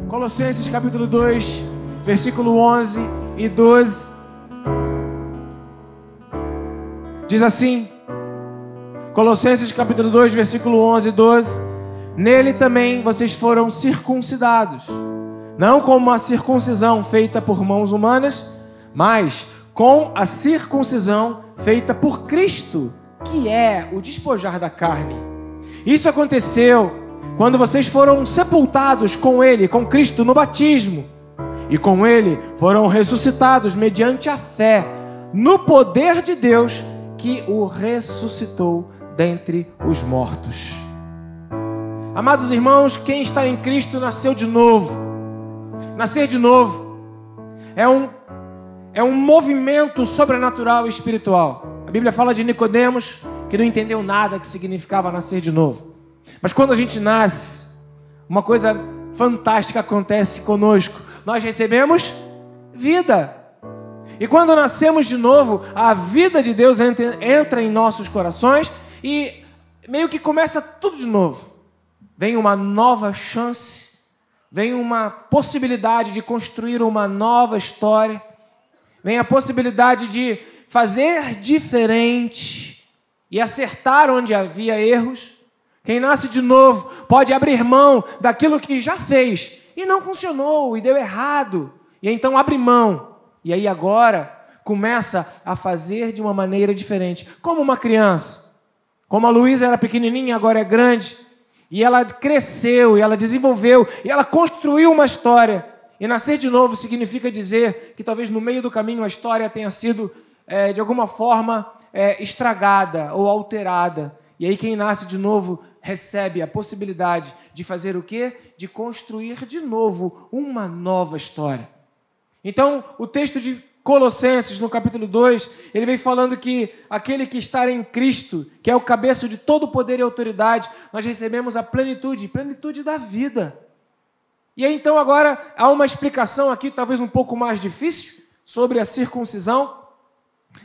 Colossenses capítulo 2, versículo 11 e 12. Diz assim, Colossenses capítulo 2, versículo 11 e 12. Nele também vocês foram circuncidados, não com uma circuncisão feita por mãos humanas, mas com a circuncisão feita por Cristo, que é o despojar da carne. Isso aconteceu quando vocês foram sepultados com Ele, com Cristo, no batismo, e com Ele foram ressuscitados mediante a fé no poder de Deus que o ressuscitou dentre os mortos. Amados irmãos, quem está em Cristo nasceu de novo. Nascer de novo é um movimento sobrenatural e espiritual. A Bíblia fala de Nicodemos, que não entendeu nada que significava nascer de novo. Mas quando a gente nasce, uma coisa fantástica acontece conosco. Nós recebemos vida. E quando nascemos de novo, a vida de Deus entra em nossos corações e meio que começa tudo de novo. Vem uma nova chance, vem uma possibilidade de construir uma nova história, vem a possibilidade de fazer diferente e acertar onde havia erros. Quem nasce de novo pode abrir mão daquilo que já fez e não funcionou e deu errado. E então abre mão. E aí agora começa a fazer de uma maneira diferente. Como uma criança. Como a Luísa era pequenininha e agora é grande. E ela cresceu, e ela desenvolveu, e ela construiu uma história. E nascer de novo significa dizer que talvez no meio do caminho a história tenha sido, de alguma forma, estragada ou alterada. E aí quem nasce de novo recebe a possibilidade de fazer o quê? De construir de novo uma nova história. Então, o texto de Colossenses, no capítulo 2, ele vem falando que aquele que está em Cristo, que é o cabeça de todo poder e autoridade, nós recebemos a plenitude da vida. E aí, então, agora, há uma explicação aqui, talvez um pouco mais difícil, sobre a circuncisão.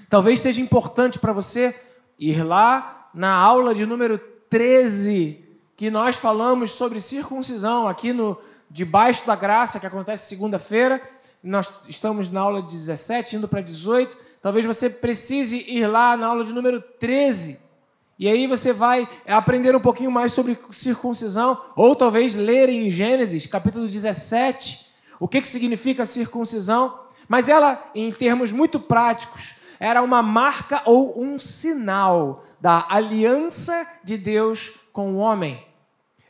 Talvez seja importante para você ir lá na aula de número 13, que nós falamos sobre circuncisão, aqui no Debaixo da Graça, que acontece segunda-feira. Nós estamos na aula 17, indo para 18. Talvez você precise ir lá na aula de número 13. E aí você vai aprender um pouquinho mais sobre circuncisão. Ou talvez ler em Gênesis, capítulo 17, o que significa circuncisão. Mas ela, em termos muito práticos, era uma marca ou um sinal da aliança de Deus com o homem.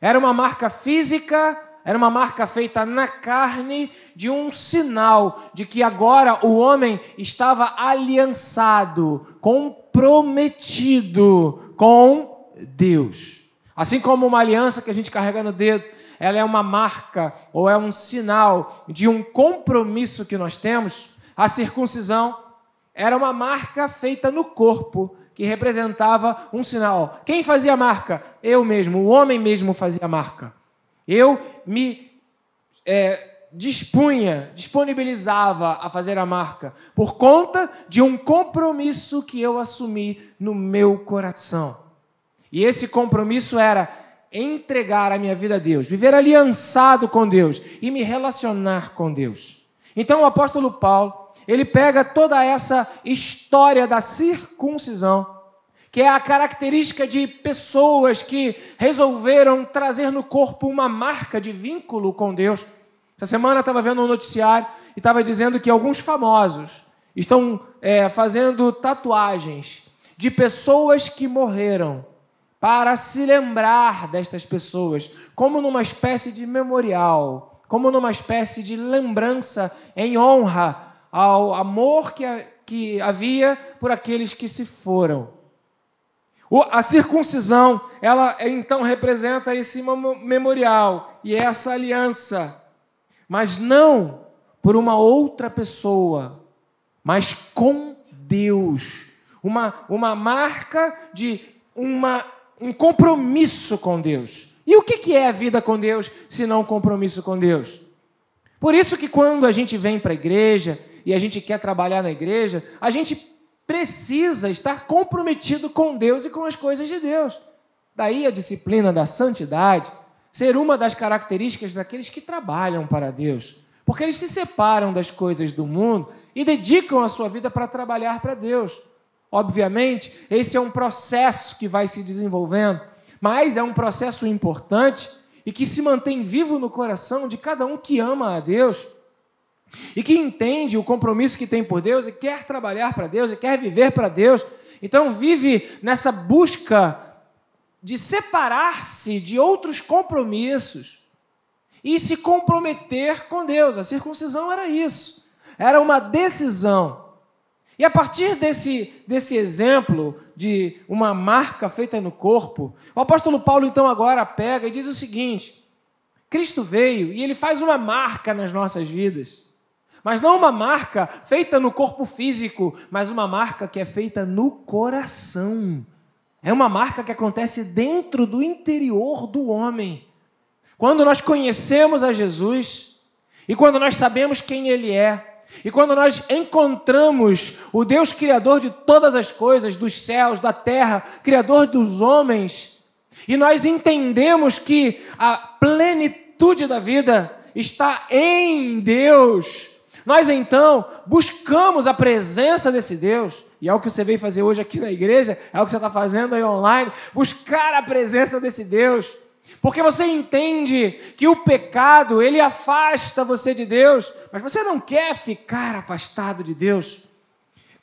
Era uma marca física. Era uma marca feita na carne de um sinal de que agora o homem estava aliançado, comprometido com Deus. Assim como uma aliança que a gente carrega no dedo, ela é uma marca ou é um sinal de um compromisso que nós temos. A circuncisão era uma marca feita no corpo, que representava um sinal. Quem fazia a marca? Eu mesmo, o homem mesmo fazia a marca. Eu me disponibilizava a fazer a marca por conta de um compromisso que eu assumi no meu coração. E esse compromisso era entregar a minha vida a Deus, viver aliançado com Deus e me relacionar com Deus. Então o apóstolo Paulo, ele pega toda essa história da circuncisão, que é a característica de pessoas que resolveram trazer no corpo uma marca de vínculo com Deus. Essa semana eu estava vendo um noticiário e estava dizendo que alguns famosos estão fazendo tatuagens de pessoas que morreram para se lembrar destas pessoas, como numa espécie de memorial, como numa espécie de lembrança em honra ao amor que havia por aqueles que se foram. A circuncisão, ela então representa esse memorial e essa aliança, mas não por uma outra pessoa, mas com Deus. Uma marca de um compromisso com Deus. E o que é a vida com Deus, se não um compromisso com Deus? Por isso que quando a gente vem para a igreja e a gente quer trabalhar na igreja, a gente precisa estar comprometido com Deus e com as coisas de Deus. Daí a disciplina da santidade ser uma das características daqueles que trabalham para Deus. Porque eles se separam das coisas do mundo e dedicam a sua vida para trabalhar para Deus. Obviamente, esse é um processo que vai se desenvolvendo, mas é um processo importante e que se mantém vivo no coração de cada um que ama a Deus e que entende o compromisso que tem por Deus e quer trabalhar para Deus e quer viver para Deus. Então vive nessa busca de separar-se de outros compromissos e se comprometer com Deus. A circuncisão era isso, era uma decisão. E a partir desse exemplo de uma marca feita no corpo, o apóstolo Paulo então agora pega e diz o seguinte: Cristo veio e ele faz uma marca nas nossas vidas, mas não uma marca feita no corpo físico, mas uma marca que é feita no coração. É uma marca que acontece dentro do interior do homem. Quando nós conhecemos a Jesus e quando nós sabemos quem Ele é, e quando nós encontramos o Deus Criador de todas as coisas, dos céus, da terra, Criador dos homens, e nós entendemos que a plenitude da vida está em Deus, nós então buscamos a presença desse Deus, e é o que você veio fazer hoje aqui na igreja, é o que você está fazendo aí online, buscar a presença desse Deus, porque você entende que o pecado, ele afasta você de Deus, mas você não quer ficar afastado de Deus.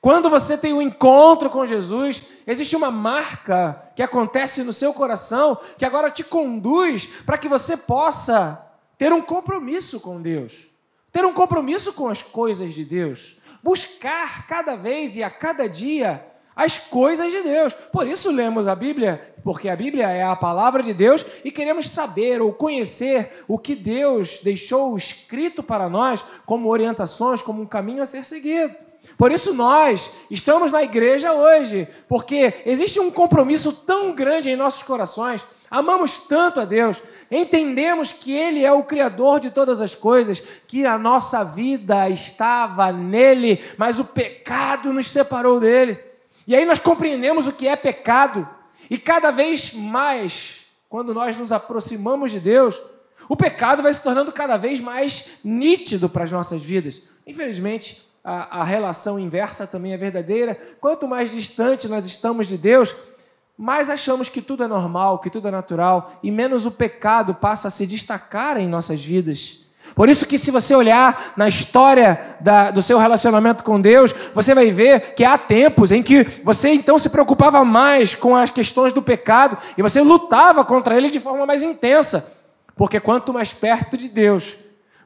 Quando você tem um encontro com Jesus, existe uma marca que acontece no seu coração, que agora te conduz para que você possa ter um compromisso com Deus, ter um compromisso com as coisas de Deus, buscar cada vez e a cada dia as coisas de Deus. Por isso lemos a Bíblia, porque a Bíblia é a palavra de Deus e queremos saber ou conhecer o que Deus deixou escrito para nós como orientações, como um caminho a ser seguido. Por isso nós estamos na igreja hoje, porque existe um compromisso tão grande em nossos corações, amamos tanto a Deus, entendemos que Ele é o Criador de todas as coisas, que a nossa vida estava nele, mas o pecado nos separou dele. E aí nós compreendemos o que é pecado. E cada vez mais, quando nós nos aproximamos de Deus, o pecado vai se tornando cada vez mais nítido para as nossas vidas. Infelizmente, a relação inversa também é verdadeira. Quanto mais distante nós estamos de Deus, mais achamos que tudo é normal, que tudo é natural, e menos o pecado passa a se destacar em nossas vidas. Por isso que se você olhar na história do seu relacionamento com Deus, você vai ver que há tempos em que você então se preocupava mais com as questões do pecado e você lutava contra ele de forma mais intensa. Porque quanto mais perto de Deus,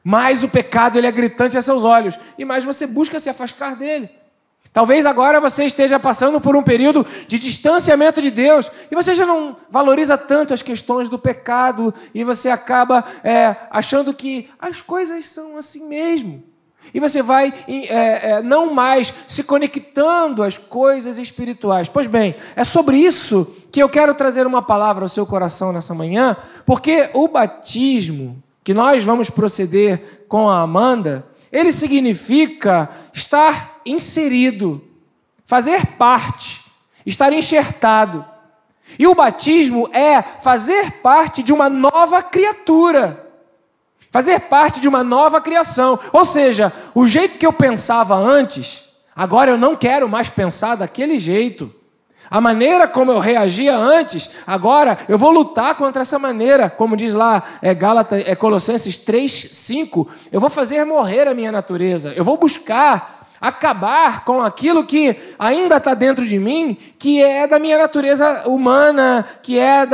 mais o pecado ele é gritante a seus olhos e mais você busca se afastar dele. Talvez agora você esteja passando por um período de distanciamento de Deus e você já não valoriza tanto as questões do pecado e você acaba achando que as coisas são assim mesmo. E você vai não mais se conectando às coisas espirituais. Pois bem, é sobre isso que eu quero trazer uma palavra ao seu coração nessa manhã, porque o batismo que nós vamos proceder com a Amanda, ele significa estar inserido, fazer parte, estar enxertado. E o batismo é fazer parte de uma nova criatura, fazer parte de uma nova criação. Ou seja, o jeito que eu pensava antes, agora eu não quero mais pensar daquele jeito. A maneira como eu reagia antes, agora eu vou lutar contra essa maneira. Como diz lá Colossenses 3:5, eu vou fazer morrer a minha natureza. Eu vou buscar acabar com aquilo que ainda está dentro de mim, que é da minha natureza humana, que é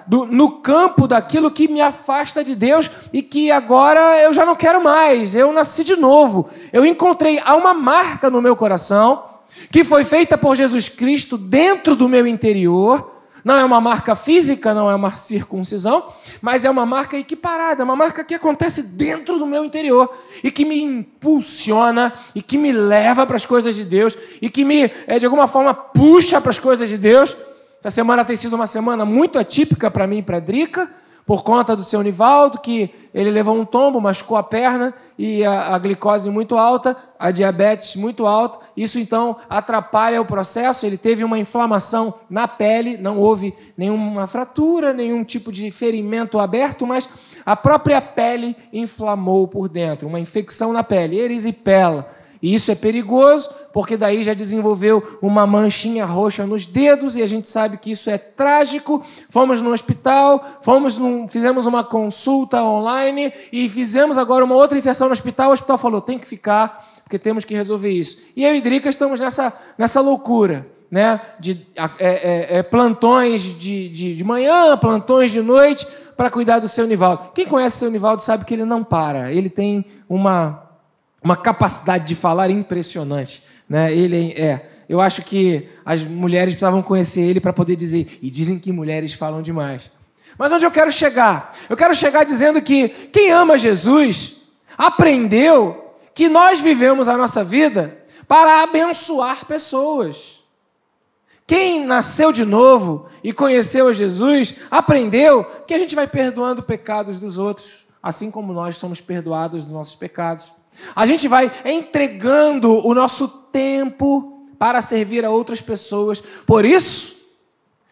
no campo daquilo que me afasta de Deus e que agora eu já não quero mais. Eu nasci de novo. Eu encontrei, há uma marca no meu coração que foi feita por Jesus Cristo dentro do meu interior. Não é uma marca física, não é uma circuncisão, mas é uma marca equiparada, uma marca que acontece dentro do meu interior e que me impulsiona e que me leva para as coisas de Deus e que me, de alguma forma, puxa para as coisas de Deus. Essa semana tem sido uma semana muito atípica para mim e para a Drica, por conta do seu Nivaldo, que ele levou um tombo, machucou a perna e a glicose muito alta, a diabetes muito alta. Isso, então, atrapalha o processo. Ele teve uma inflamação na pele, não houve nenhuma fratura, nenhum tipo de ferimento aberto, mas a própria pele inflamou por dentro, uma infecção na pele, erisipela. E isso é perigoso, porque daí já desenvolveu uma manchinha roxa nos dedos, e a gente sabe que isso é trágico. Fomos no hospital, fizemos uma consulta online e fizemos agora uma outra inserção no hospital. O hospital falou, tem que ficar, porque temos que resolver isso. E eu e Drica estamos nessa loucura, né? Plantões de manhã, plantões de noite, para cuidar do seu Nivaldo. Quem conhece o seu Nivaldo sabe que ele não para, ele tem uma capacidade de falar impressionante, né? Eu acho que as mulheres precisavam conhecer ele para poder dizer, e dizem que mulheres falam demais. Mas onde eu quero chegar? Eu quero chegar dizendo que quem ama Jesus aprendeu que nós vivemos a nossa vida para abençoar pessoas. Quem nasceu de novo e conheceu Jesus aprendeu que a gente vai perdoando pecados dos outros, assim como nós somos perdoados dos nossos pecados. A gente vai entregando o nosso tempo para servir a outras pessoas. Por isso,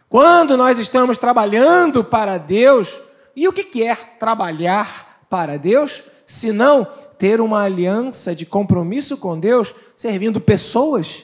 quando nós estamos trabalhando para Deus, e o que é trabalhar para Deus? Se não ter uma aliança de compromisso com Deus, servindo pessoas,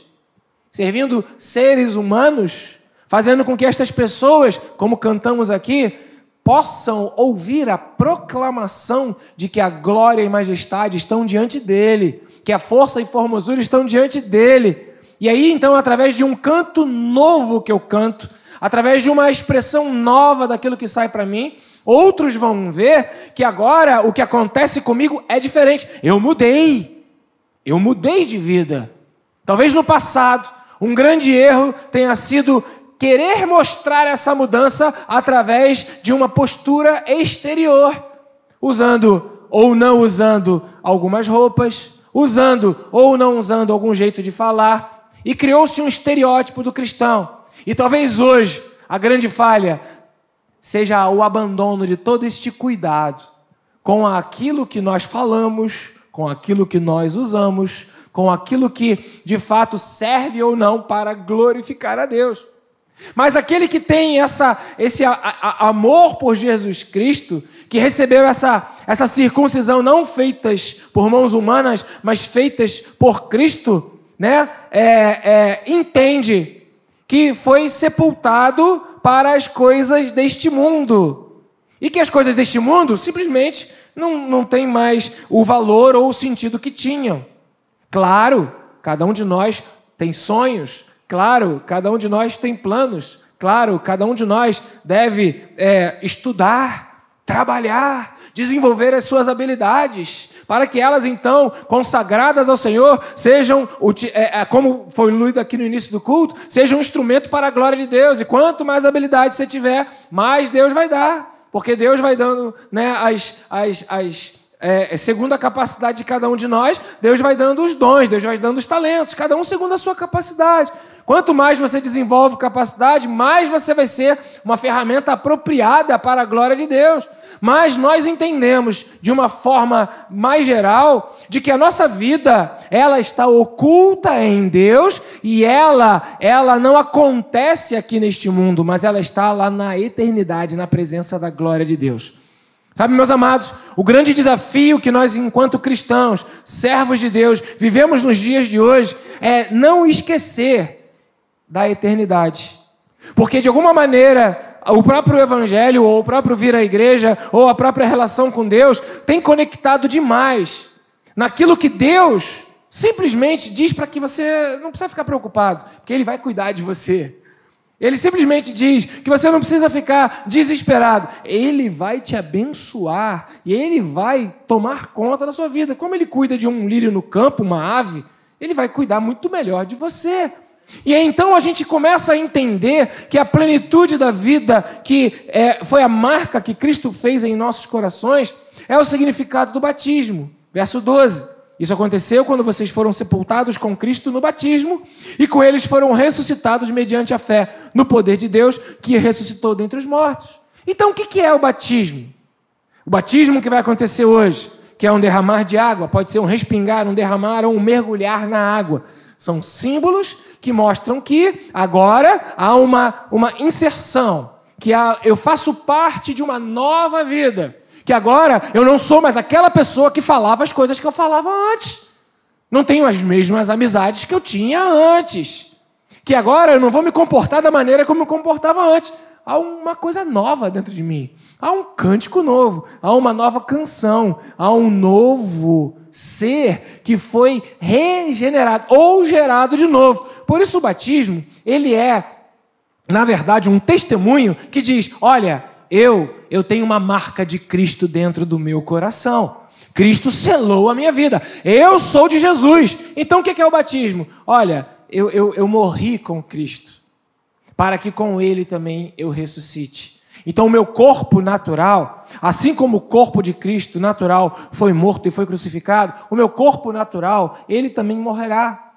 servindo seres humanos, fazendo com que estas pessoas, como cantamos aqui, possam ouvir a proclamação de que a glória e majestade estão diante dele, que a força e formosura estão diante dele. E aí, então, através de um canto novo que eu canto, através de uma expressão nova daquilo que sai para mim, outros vão ver que agora o que acontece comigo é diferente. Eu mudei de vida. Talvez no passado, um grande erro tenha sido querer mostrar essa mudança através de uma postura exterior, usando ou não usando algumas roupas, usando ou não usando algum jeito de falar, e criou-se um estereótipo do cristão. E talvez hoje a grande falha seja o abandono de todo este cuidado com aquilo que nós falamos, com aquilo que nós usamos, com aquilo que de fato serve ou não para glorificar a Deus. Mas aquele que tem esse amor por Jesus Cristo, que recebeu essa circuncisão não feitas por mãos humanas, mas feitas por Cristo, né? Entende que foi sepultado para as coisas deste mundo. E que as coisas deste mundo simplesmente não têm mais o valor ou o sentido que tinham. Claro, cada um de nós tem sonhos. Claro, cada um de nós tem planos. Claro, cada um de nós deve estudar, trabalhar, desenvolver as suas habilidades, para que elas, então, consagradas ao Senhor, sejam, como foi lido aqui no início do culto, sejam um instrumento para a glória de Deus. E quanto mais habilidade você tiver, mais Deus vai dar. Porque Deus vai dando, né, segundo a capacidade de cada um de nós, Deus vai dando os dons, Deus vai dando os talentos, cada um segundo a sua capacidade. Quanto mais você desenvolve capacidade, mais você vai ser uma ferramenta apropriada para a glória de Deus. Mas nós entendemos, de uma forma mais geral, de que a nossa vida, ela está oculta em Deus e ela não acontece aqui neste mundo, mas ela está lá na eternidade, na presença da glória de Deus. Sabe, meus amados, o grande desafio que nós, enquanto cristãos, servos de Deus, vivemos nos dias de hoje é não esquecer da eternidade. Porque, de alguma maneira, o próprio evangelho, ou o próprio vir à igreja, ou a própria relação com Deus, tem conectado demais naquilo que Deus simplesmente diz para que você não precisa ficar preocupado, porque Ele vai cuidar de você. Ele simplesmente diz que você não precisa ficar desesperado. Ele vai te abençoar e Ele vai tomar conta da sua vida. Como Ele cuida de um lírio no campo, uma ave, Ele vai cuidar muito melhor de você. E aí, então a gente começa a entender que a plenitude da vida, que foi a marca que Cristo fez em nossos corações, é o significado do batismo. Verso 12. Isso aconteceu quando vocês foram sepultados com Cristo no batismo e com eles foram ressuscitados mediante a fé no poder de Deus que ressuscitou dentre os mortos. Então, o que é o batismo? O batismo que vai acontecer hoje, que é um derramar de água, pode ser um respingar, um derramar ou um mergulhar na água. São símbolos que mostram que agora há uma inserção, que eu faço parte de uma nova vida, que agora eu não sou mais aquela pessoa que falava as coisas que eu falava antes. Não tenho as mesmas amizades que eu tinha antes. Que agora eu não vou me comportar da maneira como eu me comportava antes. Há uma coisa nova dentro de mim. Há um cântico novo. Há uma nova canção. Há um novo ser que foi regenerado ou gerado de novo. Por isso o batismo, ele é, na verdade, um testemunho que diz, olha, eu tenho uma marca de Cristo dentro do meu coração. Cristo selou a minha vida. Eu sou de Jesus. Então o que é o batismo? Olha, eu morri com Cristo, para que com Ele também eu ressuscite. Então o meu corpo natural, assim como o corpo de Cristo natural foi morto e foi crucificado, o meu corpo natural, ele também morrerá.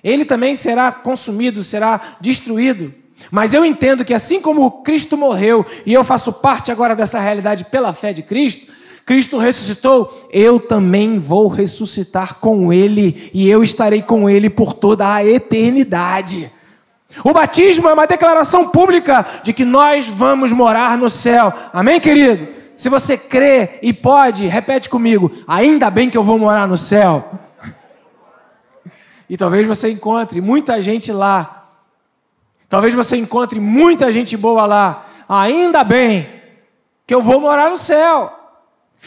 Ele também será consumido, será destruído. Mas eu entendo que assim como Cristo morreu, e eu faço parte agora dessa realidade pela fé de Cristo, Cristo ressuscitou, eu também vou ressuscitar com Ele, e eu estarei com Ele por toda a eternidade. O batismo é uma declaração pública de que nós vamos morar no céu. Amém, querido? Se você crê e pode, repete comigo, ainda bem que eu vou morar no céu. E talvez você encontre muita gente lá. Talvez você encontre muita gente boa lá. Ainda bem que eu vou morar no céu.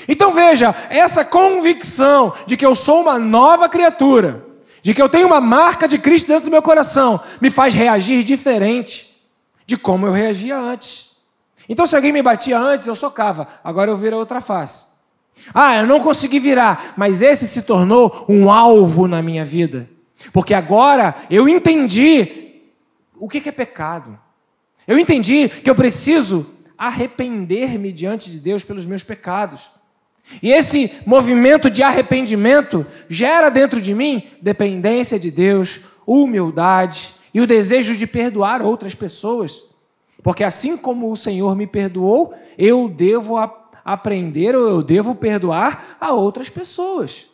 Então veja, essa convicção de que eu sou uma nova criatura, de que eu tenho uma marca de Cristo dentro do meu coração, me faz reagir diferente de como eu reagia antes. Então se alguém me batia antes, eu socava. Agora eu viro a outra face. Eu não consegui virar, mas esse se tornou um alvo na minha vida. Porque agora eu entendi o que é pecado. Eu entendi que eu preciso arrepender-me diante de Deus pelos meus pecados. E esse movimento de arrependimento gera dentro de mim dependência de Deus, humildade e o desejo de perdoar outras pessoas. Porque assim como o Senhor me perdoou, eu devo aprender ou eu devo perdoar a outras pessoas.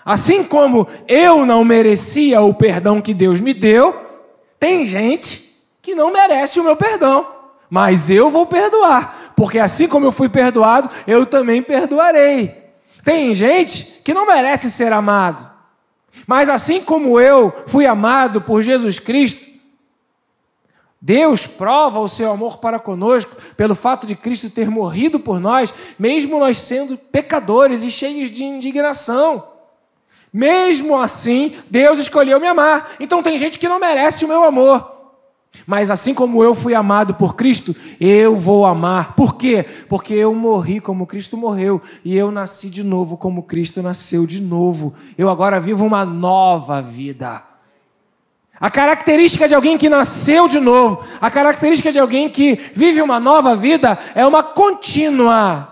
Assim como eu não merecia o perdão que Deus me deu, tem gente que não merece o meu perdão, mas eu vou perdoar, porque assim como eu fui perdoado, eu também perdoarei. Tem gente que não merece ser amado, mas assim como eu fui amado por Jesus Cristo, Deus prova o seu amor para conosco pelo fato de Cristo ter morrido por nós, mesmo nós sendo pecadores e cheios de indignação. Mesmo assim, Deus escolheu me amar. Então tem gente que não merece o meu amor. Mas assim como eu fui amado por Cristo, eu vou amar. Por quê? Porque eu morri como Cristo morreu. E eu nasci de novo como Cristo nasceu de novo. Eu agora vivo uma nova vida. A característica de alguém que nasceu de novo, a característica de alguém que vive uma nova vida é uma contínua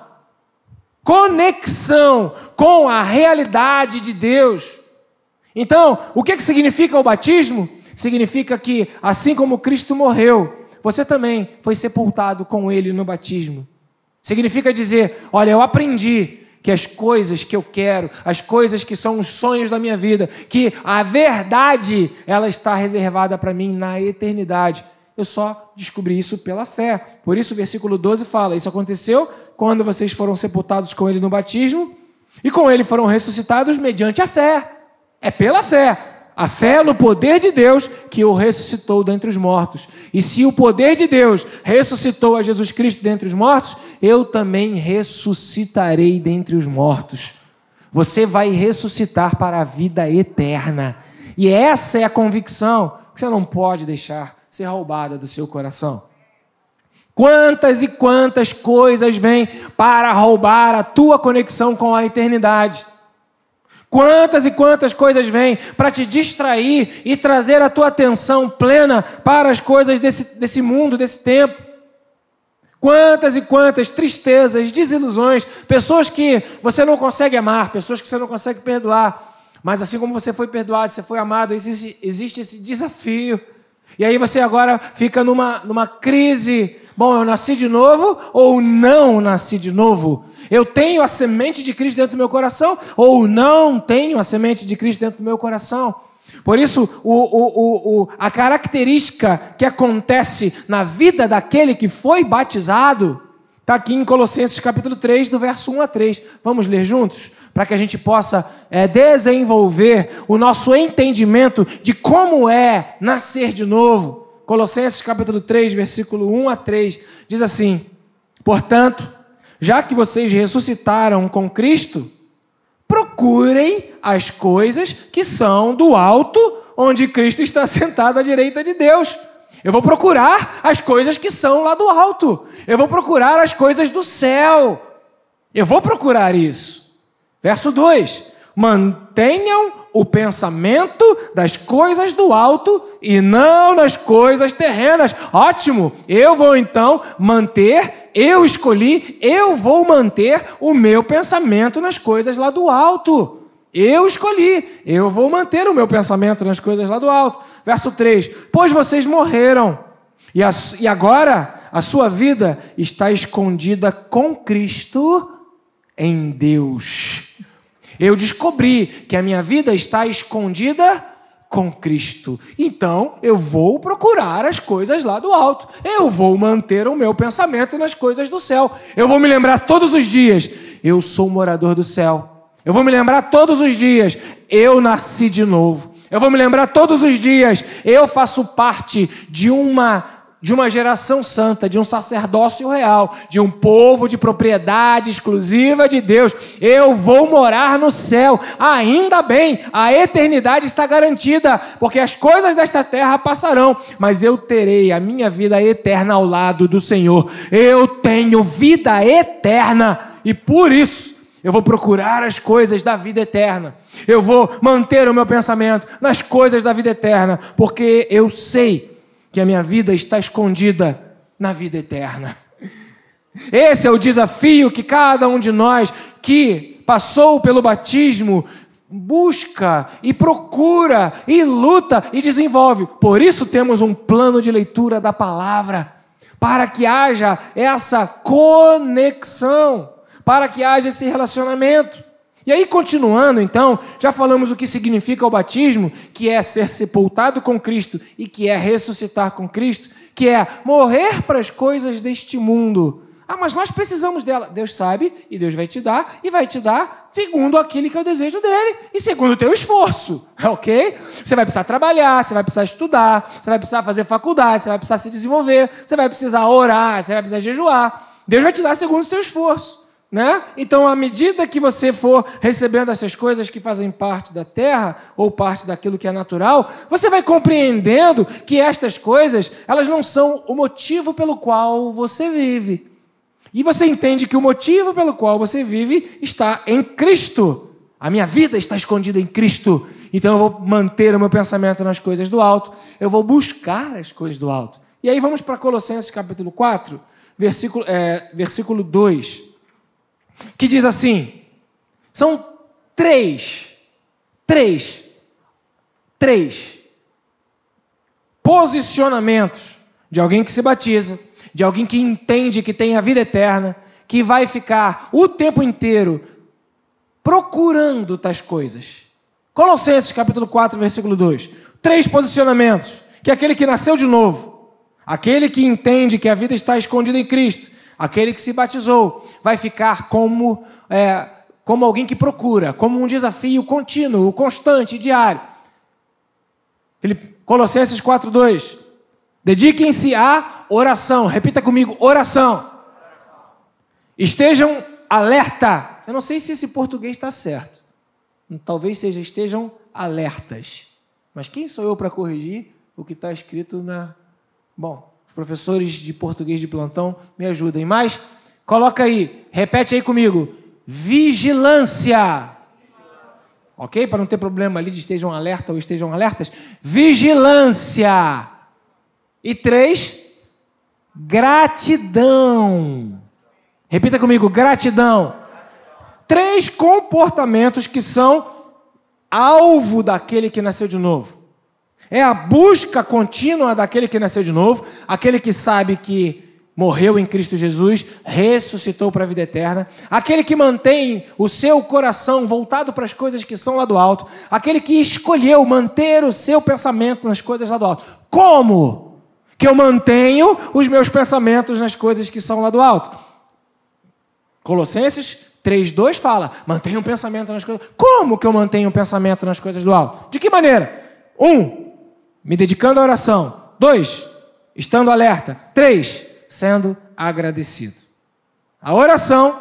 conexão com a realidade de Deus. Então, o que significa o batismo? Significa que, assim como Cristo morreu, você também foi sepultado com Ele no batismo. Significa dizer, olha, eu aprendi que as coisas que eu quero, as coisas que são os sonhos da minha vida, que a verdade, ela está reservada para mim na eternidade. Eu só descobri isso pela fé. Por isso o versículo 12 fala, isso aconteceu quando vocês foram sepultados com Ele no batismo, e com Ele foram ressuscitados mediante a fé. É pela fé. A fé no poder de Deus que o ressuscitou dentre os mortos. E se o poder de Deus ressuscitou a Jesus Cristo dentre os mortos, eu também ressuscitarei dentre os mortos. Você vai ressuscitar para a vida eterna. E essa é a convicção que você não pode deixar ser roubada do seu coração. Quantas e quantas coisas vêm para roubar a tua conexão com a eternidade. Quantas e quantas coisas vêm para te distrair e trazer a tua atenção plena para as coisas desse mundo, desse tempo. Quantas e quantas tristezas, desilusões, pessoas que você não consegue amar, pessoas que você não consegue perdoar. Mas assim como você foi perdoado, você foi amado, existe esse desafio. E aí você agora fica numa crise Bom, eu nasci de novo ou não nasci de novo? Eu tenho a semente de Cristo dentro do meu coração ou não tenho a semente de Cristo dentro do meu coração? Por isso, a característica que acontece na vida daquele que foi batizado está aqui em Colossenses capítulo 3, do verso 1 a 3. Vamos ler juntos? Para que a gente possa desenvolver o nosso entendimento de como é nascer de novo. Colossenses capítulo 3, versículo 1 a 3, diz assim: portanto, já que vocês ressuscitaram com Cristo, procurem as coisas que são do alto, onde Cristo está sentado à direita de Deus. Eu vou procurar as coisas que são lá do alto. Eu vou procurar as coisas do céu. Eu vou procurar isso. Verso 2. Mantenham o pensamento das coisas do alto e não nas coisas terrenas. Ótimo! Eu vou então manter, eu escolhi, eu vou manter o meu pensamento nas coisas lá do alto. Eu escolhi, eu vou manter o meu pensamento nas coisas lá do alto. Verso 3, pois vocês morreram, e agora a sua vida está escondida com Cristo em Deus. Eu descobri que a minha vida está escondida com Cristo. Então, eu vou procurar as coisas lá do alto. Eu vou manter o meu pensamento nas coisas do céu. Eu vou me lembrar todos os dias, eu sou morador do céu. Eu vou me lembrar todos os dias, eu nasci de novo. Eu vou me lembrar todos os dias, eu faço parte de uma geração santa, de um sacerdócio real, de um povo de propriedade exclusiva de Deus. Eu vou morar no céu. Ainda bem, a eternidade está garantida, porque as coisas desta terra passarão, mas eu terei a minha vida eterna ao lado do Senhor. Eu tenho vida eterna e por isso eu vou procurar as coisas da vida eterna. Eu vou manter o meu pensamento nas coisas da vida eterna, porque eu sei que a minha vida está escondida na vida eterna. Esse é o desafio que cada um de nós que passou pelo batismo busca e procura e luta e desenvolve. Por isso temos um plano de leitura da palavra, para que haja essa conexão, para que haja esse relacionamento. E aí, continuando, então, já falamos o que significa o batismo, que é ser sepultado com Cristo e que é ressuscitar com Cristo, que é morrer para as coisas deste mundo. Ah, mas nós precisamos dela. Deus sabe e Deus vai te dar, e vai te dar segundo aquele que é o desejo dele e segundo o teu esforço, ok? Você vai precisar trabalhar, você vai precisar estudar, você vai precisar fazer faculdade, você vai precisar se desenvolver, você vai precisar orar, você vai precisar jejuar. Deus vai te dar segundo o seu esforço. Né? Então, à medida que você for recebendo essas coisas que fazem parte da terra, ou parte daquilo que é natural, você vai compreendendo que estas coisas, elas não são o motivo pelo qual você vive. E você entende que o motivo pelo qual você vive está em Cristo. A minha vida está escondida em Cristo. Então, eu vou manter o meu pensamento nas coisas do alto, eu vou buscar as coisas do alto. E aí, vamos para Colossenses capítulo 4, versículo 2. Que diz assim, são três posicionamentos de alguém que se batiza, de alguém que entende que tem a vida eterna, que vai ficar o tempo inteiro procurando tais coisas. Colossenses capítulo 4, versículo 2. 3 posicionamentos, que é aquele que nasceu de novo, aquele que entende que a vida está escondida em Cristo, aquele que se batizou, vai ficar como alguém que procura, como um desafio contínuo, constante, diário. Colossenses 4:2. Dediquem-se à oração. Repita comigo, oração. Estejam alerta. Eu não sei se esse português está certo. Talvez seja estejam alertas. Mas quem sou eu para corrigir o que está escrito na... Bom, os professores de português de plantão me ajudem. Mas, coloca aí, repete aí comigo. Vigilância. Ok? Para não ter problema ali de estejam alerta ou estejam alertas. Vigilância. E 3, gratidão. Repita comigo, gratidão. 3 comportamentos que são alvo daquele que nasceu de novo. É a busca contínua daquele que nasceu de novo, aquele que sabe que morreu em Cristo Jesus, ressuscitou para a vida eterna, aquele que mantém o seu coração voltado para as coisas que são lá do alto, aquele que escolheu manter o seu pensamento nas coisas lá do alto. Como que eu mantenho os meus pensamentos nas coisas que são lá do alto? Colossenses 3:2 fala, mantenha um pensamento nas coisas. Como que eu mantenho um pensamento nas coisas do alto? De que maneira? 1, me dedicando à oração. 2, estando alerta. 3, sendo agradecido. A oração,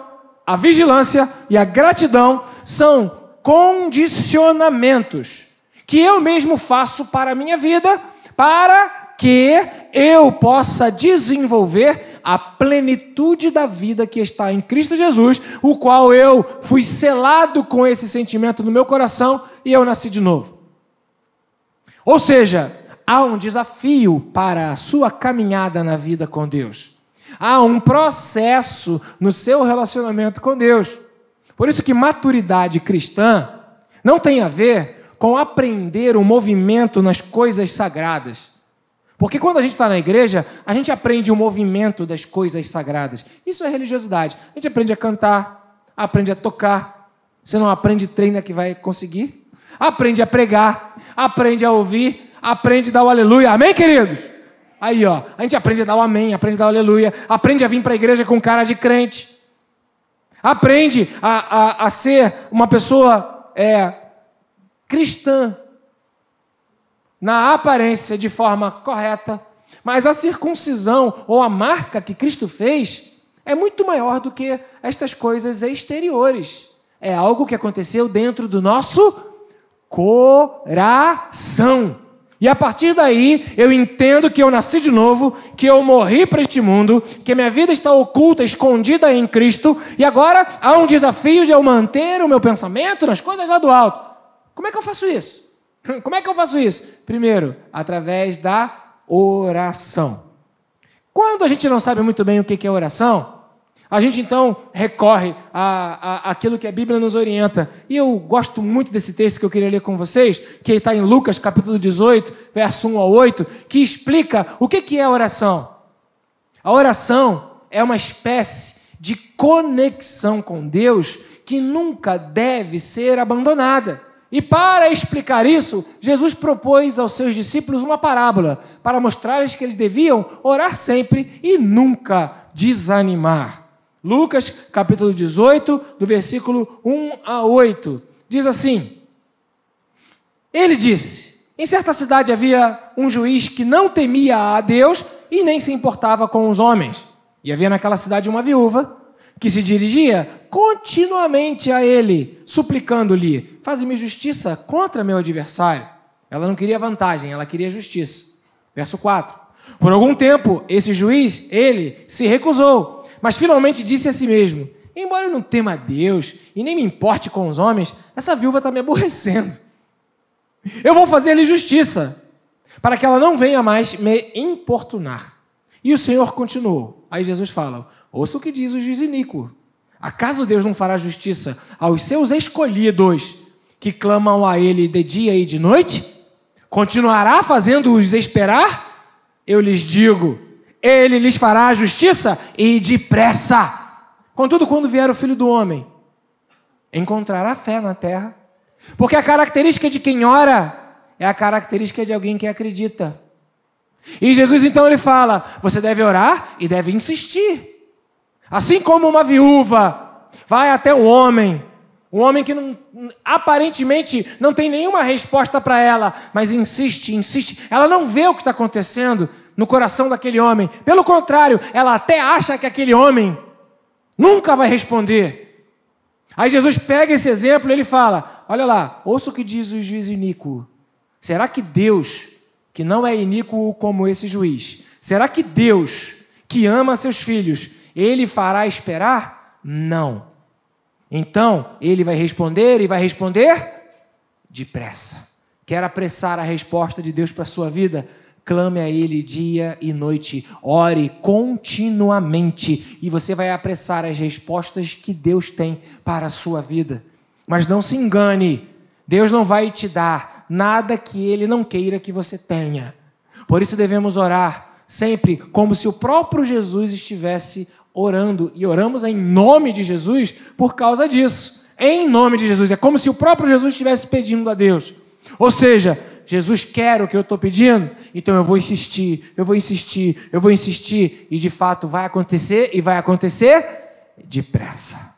a vigilância e a gratidão são condicionamentos que eu mesmo faço para a minha vida, para que eu possa desenvolver a plenitude da vida que está em Cristo Jesus, o qual eu fui selado com esse sentimento no meu coração e eu nasci de novo. Ou seja, há um desafio para a sua caminhada na vida com Deus. Há um processo no seu relacionamento com Deus. Por isso que maturidade cristã não tem a ver com aprender o movimento nas coisas sagradas. Porque quando a gente está na igreja, a gente aprende o movimento das coisas sagradas. Isso é religiosidade. A gente aprende a cantar, aprende a tocar. Você não aprende, treina que vai conseguir. Aprende a pregar, aprende a ouvir, aprende a dar o aleluia. Amém, queridos? Aí, ó, a gente aprende a dar o amém, aprende a dar o aleluia, aprende a vir para a igreja com cara de crente. Aprende a ser uma pessoa cristã, na aparência, de forma correta, mas a circuncisão ou a marca que Cristo fez é muito maior do que estas coisas exteriores. É algo que aconteceu dentro do nosso coração. E a partir daí, eu entendo que eu nasci de novo, que eu morri para este mundo, que minha vida está oculta, escondida em Cristo, e agora há um desafio de eu manter o meu pensamento nas coisas lá do alto. Como é que eu faço isso? Como é que eu faço isso? Primeiro, através da oração. Quando a gente não sabe muito bem o que é oração, a gente então recorre àquilo que a Bíblia nos orienta. E eu gosto muito desse texto que eu queria ler com vocês, que está em Lucas capítulo 18, verso 1 ao 8, que explica o que é oração. A oração é uma espécie de conexão com Deus que nunca deve ser abandonada. E para explicar isso, Jesus propôs aos seus discípulos uma parábola para mostrar-lhes que eles deviam orar sempre e nunca desanimar. Lucas, capítulo 18, do versículo 1 a 8, diz assim: ele disse, em certa cidade havia um juiz que não temia a Deus e nem se importava com os homens. E havia naquela cidade uma viúva que se dirigia continuamente a ele, suplicando-lhe, faze-me justiça contra meu adversário. Ela não queria vantagem, ela queria justiça. Verso 4. Por algum tempo, esse juiz, ele, se recusou, mas finalmente disse a si mesmo, embora eu não tema a Deus e nem me importe com os homens, essa viúva está me aborrecendo. Eu vou fazer-lhe justiça, para que ela não venha mais me importunar. E o Senhor continuou. Aí Jesus fala, ouça o que diz o juiz iníquo. Acaso Deus não fará justiça aos seus escolhidos que clamam a Ele de dia e de noite? Continuará fazendo-os esperar? Eu lhes digo, Ele lhes fará justiça e depressa. Contudo, quando vier o Filho do Homem, encontrará fé na terra? Porque a característica de quem ora é a característica de alguém que acredita. E Jesus então ele fala, você deve orar e deve insistir. Assim como uma viúva vai até um homem que aparentemente não tem nenhuma resposta para ela, mas insiste. Ela não vê o que está acontecendo no coração daquele homem. Pelo contrário, ela até acha que aquele homem nunca vai responder. Aí Jesus pega esse exemplo e ele fala, olha lá, ouça o que diz o juiz iníquo. Será que Deus, que não é iníquo como esse juiz, será que Deus, que ama seus filhos, Ele fará esperar? Não. Então, Ele vai responder e vai responder depressa. Quer apressar a resposta de Deus para a sua vida? Clame a Ele dia e noite. Ore continuamente e você vai apressar as respostas que Deus tem para a sua vida. Mas não se engane, Deus não vai te dar nada que Ele não queira que você tenha. Por isso devemos orar sempre como se o próprio Jesus estivesse orando. E oramos em nome de Jesus por causa disso. Em nome de Jesus. É como se o próprio Jesus estivesse pedindo a Deus. Ou seja, Jesus quer o que eu estou pedindo, então eu vou insistir, eu vou insistir, eu vou insistir. E de fato vai acontecer, e vai acontecer depressa.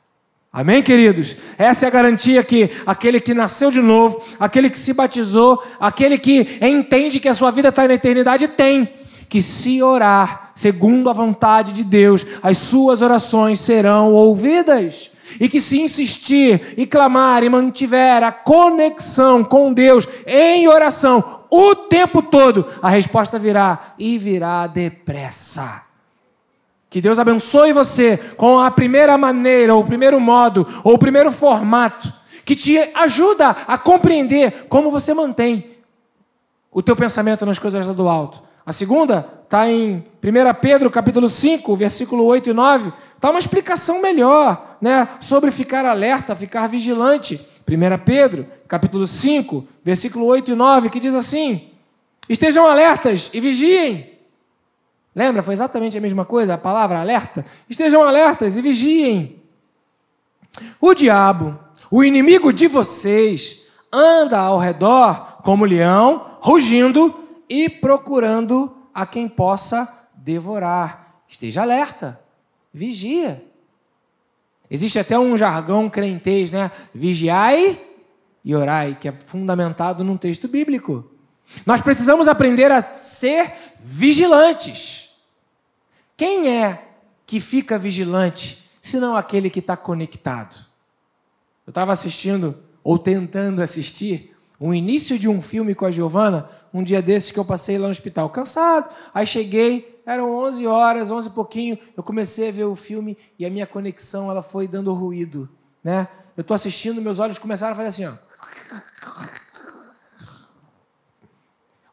Amém, queridos? Essa é a garantia que aquele que nasceu de novo, aquele que se batizou, aquele que entende que a sua vida está na eternidade tem. Que se orar segundo a vontade de Deus, as suas orações serão ouvidas. E que se insistir e clamar e mantiver a conexão com Deus em oração o tempo todo, a resposta virá e virá depressa. Que Deus abençoe você com a primeira maneira, ou o primeiro modo, ou o primeiro formato, que te ajuda a compreender como você mantém o teu pensamento nas coisas lá do alto. A segunda está em 1 Pedro, capítulo 5, versículo 8 e 9. Está uma explicação melhor, né, sobre ficar alerta, ficar vigilante. 1 Pedro, capítulo 5, versículo 8 e 9, que diz assim: estejam alertas e vigiem. Lembra? Foi exatamente a mesma coisa, a palavra alerta. Estejam alertas e vigiem. O diabo, o inimigo de vocês, anda ao redor como leão, rugindo e procurando a quem possa devorar. Esteja alerta, vigia. Existe até um jargão crentez, né? Vigiai e orai, que é fundamentado num texto bíblico. Nós precisamos aprender a ser vigilantes. Quem é que fica vigilante, senão aquele que está conectado? Eu estava assistindo, ou tentando assistir, o início de um filme com a Giovana, um dia desses que eu passei lá no hospital, cansado. Aí cheguei, eram 11 horas, 11 e pouquinho, eu comecei a ver o filme e a minha conexão ela foi dando ruído, né? Eu estou assistindo, meus olhos começaram a fazer assim, ó.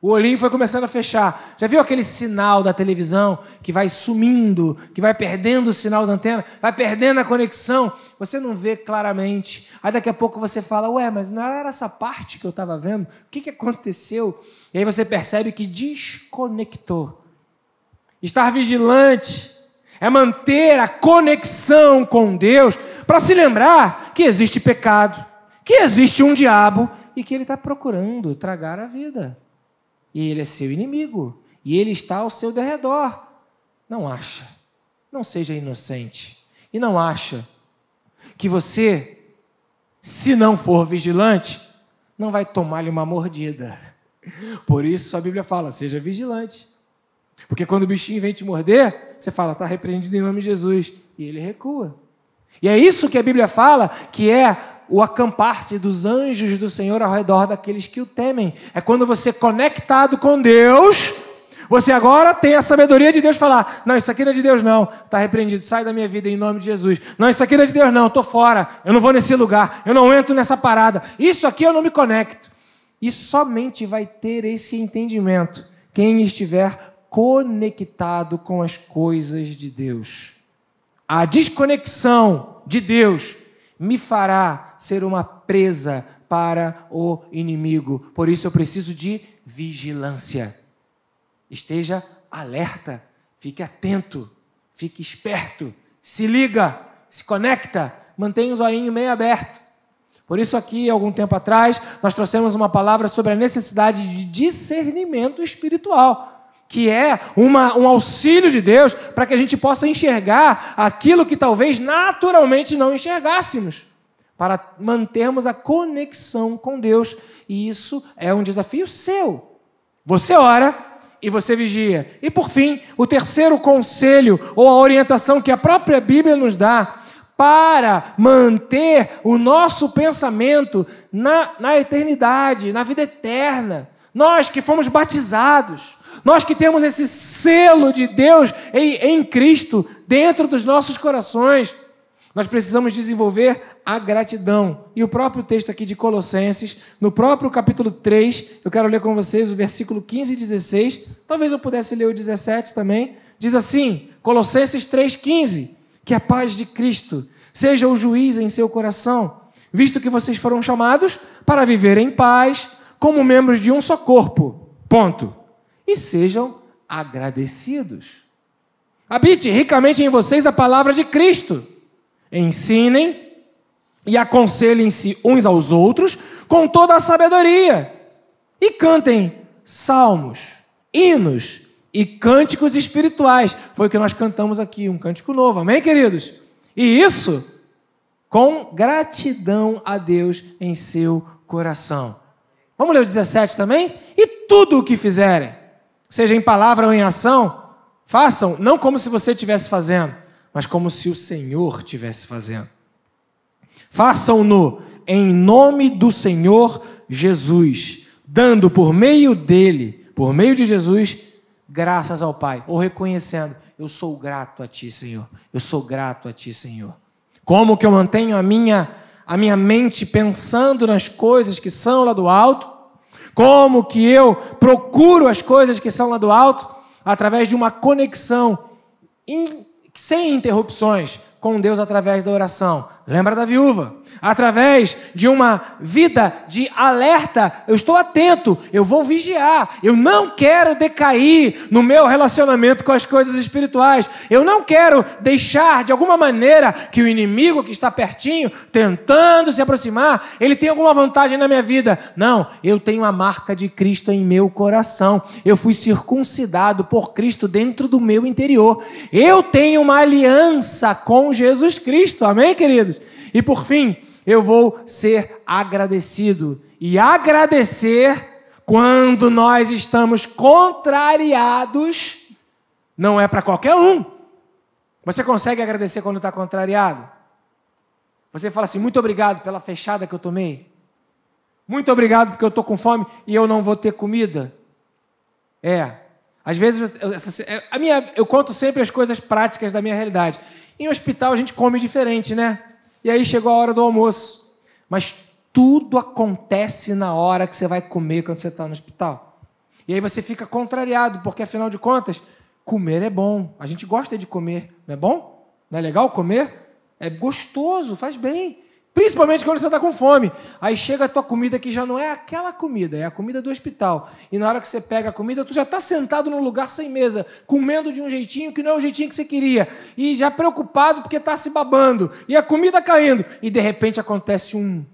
O olhinho foi começando a fechar. Já viu aquele sinal da televisão que vai sumindo, que vai perdendo o sinal da antena, vai perdendo a conexão? Você não vê claramente. Aí daqui a pouco você fala, ué, mas não era essa parte que eu estava vendo? O que aconteceu? E aí você percebe que desconectou. Estar vigilante é manter a conexão com Deus para se lembrar que existe pecado, que existe um diabo e que ele está procurando tragar a vida. E ele é seu inimigo. E ele está ao seu derredor. Não acha. Não seja inocente. E não acha que você, se não for vigilante, não vai tomar-lhe uma mordida. Por isso a Bíblia fala, seja vigilante. Porque quando o bichinho vem te morder, você fala, está repreendido em nome de Jesus. E ele recua. E é isso que a Bíblia fala, que é o acampar-se dos anjos do Senhor ao redor daqueles que o temem. É quando você, conectado com Deus, você agora tem a sabedoria de Deus falar, não, isso aqui não é de Deus não, está repreendido, sai da minha vida em nome de Jesus. Não, isso aqui não é de Deus não, estou fora, eu não vou nesse lugar, eu não entro nessa parada, isso aqui eu não me conecto. E somente vai ter esse entendimento quem estiver conectado com as coisas de Deus. A desconexão de Deus me fará ser uma presa para o inimigo. Por isso eu preciso de vigilância. Esteja alerta, fique atento, fique esperto, se liga, se conecta, mantenha o zoinho meio aberto. Por isso aqui, algum tempo atrás, nós trouxemos uma palavra sobre a necessidade de discernimento espiritual, que é um auxílio de Deus para que a gente possa enxergar aquilo que talvez naturalmente não enxergássemos, para mantermos a conexão com Deus. E isso é um desafio seu. Você ora e você vigia. E por fim, o terceiro conselho ou a orientação que a própria Bíblia nos dá para manter o nosso pensamento na eternidade, na vida eterna. Nós que fomos batizados, nós que temos esse selo de Deus em Cristo dentro dos nossos corações, nós precisamos desenvolver a gratidão. E o próprio texto aqui de Colossenses, no próprio capítulo 3, eu quero ler com vocês o versículo 15 e 16, talvez eu pudesse ler o 17 também, diz assim, Colossenses 3,15, que a paz de Cristo seja o juiz em seu coração, visto que vocês foram chamados para viver em paz, como membros de um só corpo. Ponto. E sejam agradecidos. Habite ricamente em vocês a palavra de Cristo. Ensinem e aconselhem-se uns aos outros com toda a sabedoria. E cantem salmos, hinos e cânticos espirituais. Foi o que nós cantamos aqui, um cântico novo. Amém, queridos? E isso com gratidão a Deus em seu coração. Vamos ler o 17 também? E tudo o que fizerem, seja em palavra ou em ação, façam não como se você estivesse fazendo, mas como se o Senhor estivesse fazendo. Façam-no em nome do Senhor Jesus, dando por meio dele, por meio de Jesus, graças ao Pai, ou reconhecendo, eu sou grato a Ti, Senhor, eu sou grato a Ti, Senhor. Como que eu mantenho a minha mente pensando nas coisas que são lá do alto? Como que eu procuro as coisas que são lá do alto? Através de uma conexão sem interrupções com Deus através da oração. Lembra da viúva? Através de uma vida de alerta, eu estou atento, eu vou vigiar, eu não quero decair no meu relacionamento com as coisas espirituais, eu não quero deixar de alguma maneira que o inimigo que está pertinho, tentando se aproximar, ele tem alguma vantagem na minha vida. Não, eu tenho a marca de Cristo em meu coração, eu fui circuncidado por Cristo dentro do meu interior, eu tenho uma aliança com Jesus Cristo, amém, queridos? E por fim, eu vou ser agradecido. E agradecer quando nós estamos contrariados não é para qualquer um. Você consegue agradecer quando está contrariado? Você fala assim, muito obrigado pela fechada que eu tomei. Muito obrigado porque eu estou com fome e eu não vou ter comida. Às vezes eu conto sempre as coisas práticas da minha realidade. Em hospital a gente come diferente, né? E aí chegou a hora do almoço. Mas tudo acontece na hora que você vai comer quando você está no hospital. E aí você fica contrariado, porque afinal de contas, comer é bom. A gente gosta de comer, não é bom? Não é legal comer? É gostoso, faz bem. Principalmente quando você está com fome. Aí chega a tua comida que já não é aquela comida, é a comida do hospital. E na hora que você pega a comida, tu já está sentado num lugar sem mesa, comendo de um jeitinho que não é o jeitinho que você queria. E já preocupado porque está se babando. E a comida caindo. E de repente acontece um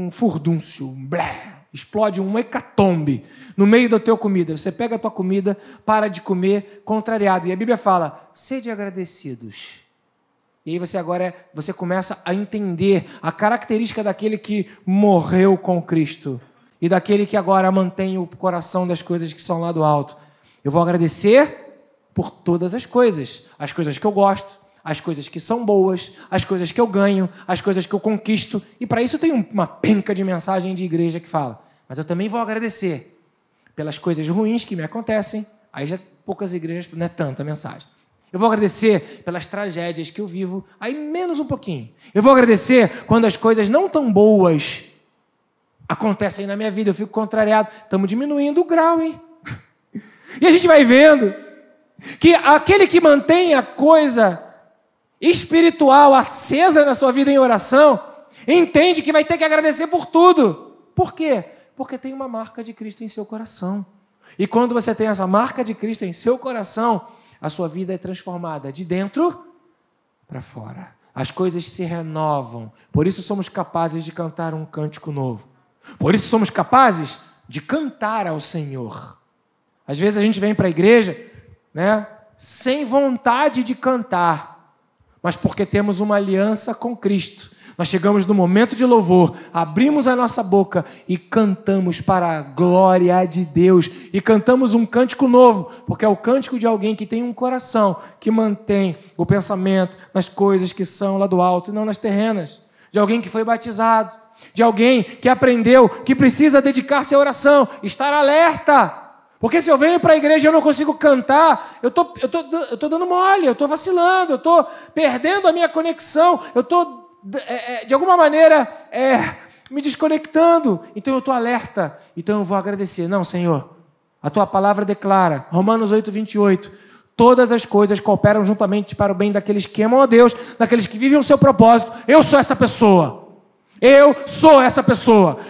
furdúncio, explode um hecatombe no meio da tua comida. Você pega a tua comida, para de comer, contrariado. E a Bíblia fala, sede agradecidos. E aí você começa a entender a característica daquele que morreu com Cristo e daquele que agora mantém o coração das coisas que são lá do alto. Eu vou agradecer por todas as coisas que eu gosto, as coisas que são boas, as coisas que eu ganho, as coisas que eu conquisto. E para isso tem uma penca de mensagem de igreja que fala. Mas eu também vou agradecer pelas coisas ruins que me acontecem. Aí já poucas igrejas, não é tanta mensagem. Eu vou agradecer pelas tragédias que eu vivo, aí menos um pouquinho. Eu vou agradecer quando as coisas não tão boas acontecem na minha vida, eu fico contrariado. Estamos diminuindo o grau, hein? E a gente vai vendo que aquele que mantém a coisa espiritual acesa na sua vida em oração, entende que vai ter que agradecer por tudo. Por quê? Porque tem uma marca de Cristo em seu coração. E quando você tem essa marca de Cristo em seu coração, a sua vida é transformada de dentro para fora. As coisas se renovam. Por isso somos capazes de cantar um cântico novo. Por isso somos capazes de cantar ao Senhor. Às vezes a gente vem para a igreja, né, sem vontade de cantar, mas porque temos uma aliança com Cristo. Nós chegamos no momento de louvor, abrimos a nossa boca e cantamos para a glória de Deus. E cantamos um cântico novo, porque é o cântico de alguém que tem um coração que mantém o pensamento nas coisas que são lá do alto e não nas terrenas. De alguém que foi batizado, de alguém que aprendeu que precisa dedicar-se à oração, estar alerta. Porque se eu venho para a igreja e eu não consigo cantar, eu tô dando mole, eu estou vacilando, eu estou perdendo a minha conexão, eu estou de alguma maneira me desconectando, então eu estou alerta, então eu vou agradecer. Não, Senhor, a Tua palavra declara, Romanos 8:28, todas as coisas cooperam juntamente para o bem daqueles que amam a Deus, daqueles que vivem o seu propósito. Eu sou essa pessoa,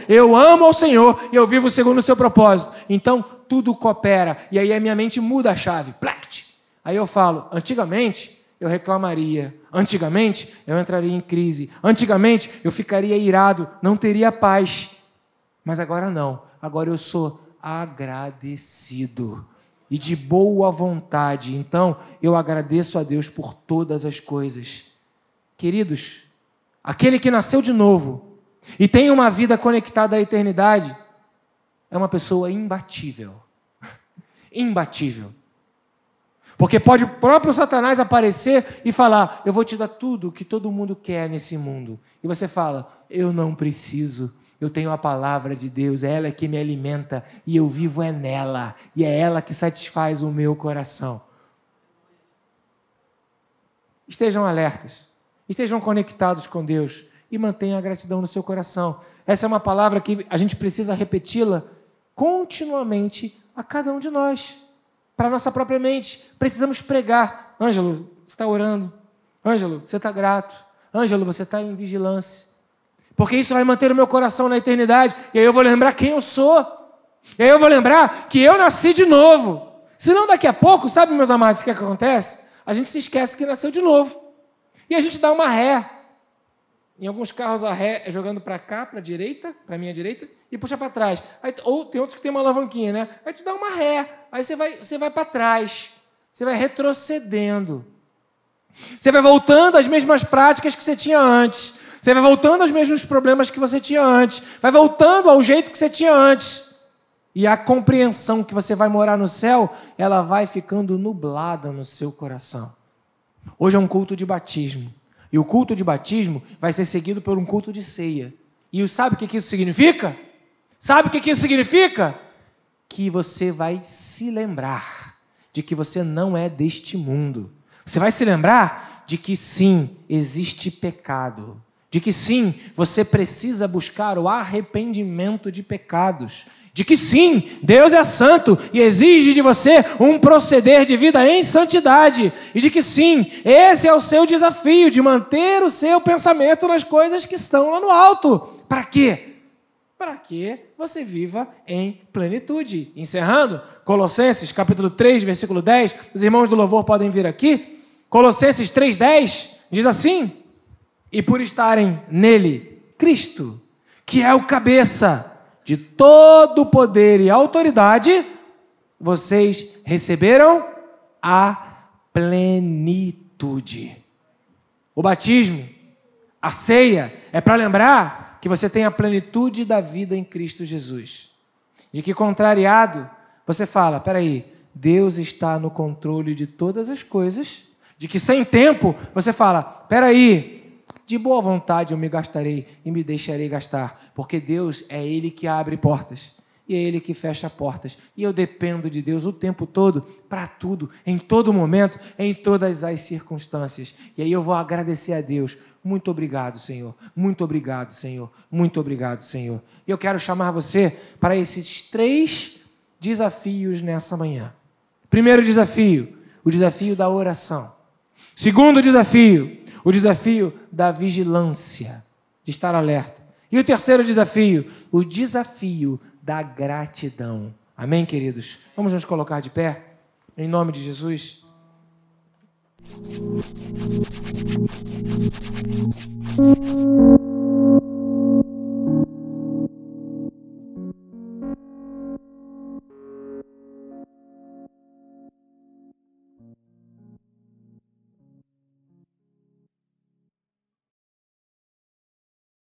eu amo ao Senhor e eu vivo segundo o seu propósito. Então tudo coopera. E aí a minha mente muda a chave. Plect! Aí eu falo, antigamente eu reclamaria. Antigamente eu entraria em crise. Antigamente eu ficaria irado, não teria paz. Mas agora não. Agora eu sou agradecido e de boa vontade. Então eu agradeço a Deus por todas as coisas. Queridos, aquele que nasceu de novo e tem uma vida conectada à eternidade é uma pessoa imbatível. Imbatível. Porque pode o próprio Satanás aparecer e falar, eu vou te dar tudo que todo mundo quer nesse mundo. E você fala, eu não preciso, eu tenho a palavra de Deus, é ela que me alimenta e eu vivo nela. E é ela que satisfaz o meu coração. Estejam alertas, estejam conectados com Deus e mantenham a gratidão no seu coração. Essa é uma palavra que a gente precisa repeti-la continuamente a cada um de nós. Para a nossa própria mente. Precisamos pregar. Ângelo, você está orando. Ângelo, você está grato. Ângelo, você está em vigilância. Porque isso vai manter o meu coração na eternidade. E aí eu vou lembrar quem eu sou. E aí eu vou lembrar que eu nasci de novo. Senão daqui a pouco, sabe, meus amados, o que acontece? A gente se esquece que nasceu de novo. E a gente dá uma ré. Em alguns carros a ré é jogando para cá, para a direita, para a minha direita, e puxa para trás. Aí, ou tem outros que tem uma alavanquinha, né? Aí tu dá uma ré, aí você vai para trás, você vai retrocedendo. Você vai voltando às mesmas práticas que você tinha antes. Você vai voltando aos mesmos problemas que você tinha antes. Vai voltando ao jeito que você tinha antes. E a compreensão que você vai morar no céu, ela vai ficando nublada no seu coração. Hoje é um culto de batismo. E o culto de batismo vai ser seguido por um culto de ceia. E sabe o que isso significa? Sabe o que isso significa? Que você vai se lembrar de que você não é deste mundo. Você vai se lembrar de que sim, existe pecado. De que sim, você precisa buscar o arrependimento de pecados. De que sim, Deus é santo e exige de você um proceder de vida em santidade. E de que sim, esse é o seu desafio, de manter o seu pensamento nas coisas que estão lá no alto. Para quê? Para que você viva em plenitude. Encerrando, Colossenses capítulo 3, versículo 10. Os irmãos do louvor podem vir aqui. Colossenses 3,10 diz assim: e por estarem nele, Cristo, que é o cabeça de todo poder e autoridade, vocês receberam a plenitude. O batismo, a ceia, é para lembrar que você tem a plenitude da vida em Cristo Jesus. De que, contrariado, você fala, peraí, Deus está no controle de todas as coisas. De que, sem tempo, você fala, peraí, de boa vontade eu me gastarei e me deixarei gastar, porque Deus é Ele que abre portas e é Ele que fecha portas. E eu dependo de Deus o tempo todo, para tudo, em todo momento, em todas as circunstâncias. E aí eu vou agradecer a Deus. Muito obrigado, Senhor. Muito obrigado, Senhor. Muito obrigado, Senhor. E eu quero chamar você para esses 3 desafios nessa manhã. Primeiro desafio, o desafio da oração. Segundo desafio, o desafio da vigilância, de estar alerta. E o terceiro desafio, o desafio da gratidão. Amém, queridos? Vamos nos colocar de pé, em nome de Jesus.